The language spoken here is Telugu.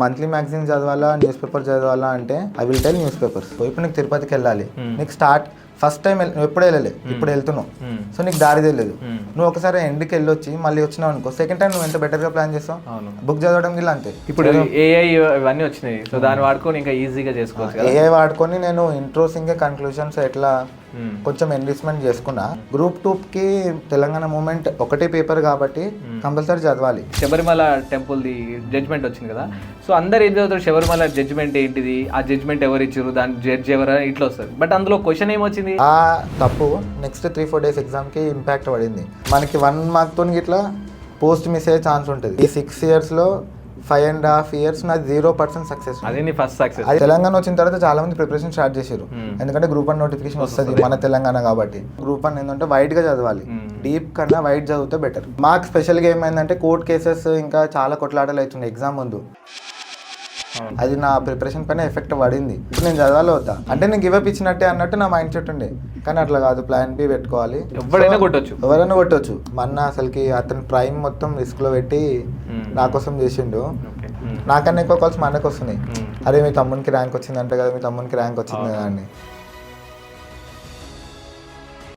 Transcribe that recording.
మంత్లీ మ్యాగజైన్ చదవాలా న్యూస్ పేపర్ చదవాలా అంటే I will tell news papers. ఇప్పుడు నీకు తిరుపతికి వెళ్ళాలి, నీకు ఫస్ట్ టైం నువ్వు ఎప్పుడు వెళ్ళలే, ఇప్పుడు వెళ్తున్నావు, సో నీకు దారి తెలియదు. నువ్వు ఒకసారి ఎండ్కి వెళ్ళొచ్చి మళ్ళీ వచ్చినావు అనుకో, సెకండ్ టైం నువ్వు ఎంత బెటర్గా ప్లాన్ చేస్తావు. బుక్ చదవడం ఇలా అంతే. ఇప్పుడు ఏఐ ఇవన్నీ వచ్చినాయి, సో దాన్ని వాడుకొని ఇంకా ఈజీగా చేసుకోవచ్చు. ఏఐ వాడుకొని నేను ఇంట్రోసింగ్ కన్క్లూషన్స్ ఎట్లా కొంచెం ఎన్రిచ్మెంట్ చేసుకున్నా. గ్రూప్ 2కి తెలంగాణ మూమెంట్ ఒకటే పేపర్ కాబట్టి కంపల్సరీ చదవాలి. శబరిమల టెంపుల్ది జడ్జ్మెంట్ వచ్చింది కదా, సో అందరు ఏం చదువుతారు, శబరిమల జడ్జ్మెంట్ ఏంటిది, ఆ జడ్జ్మెంట్ ఎవరు ఇచ్చారు, దాని జడ్జ్ ఎవరు ఇట్లా వస్తుంది. బట్ అందులో క్వశ్చన్ ఏమొచ్చింది, ఆ తప్పు నెక్స్ట్ 3-4 డేస్ ఎగ్జామ్కి ఇంపాక్ట్ పడింది. మనకి 1 మార్క్తో ఇట్లా పోస్ట్ మిస్ అయ్యే ఛాన్స్ ఉంటుంది. ఈ 6 yearsలో 5.5 years నాది 0% సక్సెస్. అదే నీ ఫస్ట్ సక్సెస్. అది తెలంగాణ వచ్చిన తర్వాత చాలా మంది ప్రిపరేషన్ స్టార్ట్ చేశారు, ఎందుకంటే గ్రూప్ 1 నోటిఫికేషన్ వస్తుంది మన తెలంగాణ కాబట్టి. గ్రూప్ 1 ఏంటంటే వైట్ గా చదవాలి, డీప్ కన్నా వైట్ చదివితే బెటర్. మాకు స్పెషల్గా ఏమైందంటే కోర్ట్ కేసెస్ ఇంకా చాలా కొట్లాటలు అవుతున్నాయి ఎగ్జామ్ ముందు. అది నా ప్రిపరేషన్ పైన ఎఫెక్ట్ పడింది. ఇప్పుడు నేను చదవాలి అవుతా అంటే నేను గివప్ ఇచ్చినట్టే అన్నట్టు నా మైండ్ సెట్ ఉండే, కానీ అట్లా కాదు, ప్లాన్ బి పెట్టుకోవాలి. ఎవరైనా కొట్టొచ్చు. మొన్న అసలుకి అతను ప్రైమ్ మొత్తం రిస్క్ లో పెట్టి నా కోసం చేసిండు. నాకన్నా ఎక్కువ కాల్స్ మా అన్నకు వస్తున్నాయి, అరే మీ తమ్మునికి ర్యాంక్ వచ్చిందంటే కదా, మీ తమ్మునికి ర్యాంక్ వచ్చింది కదా అని.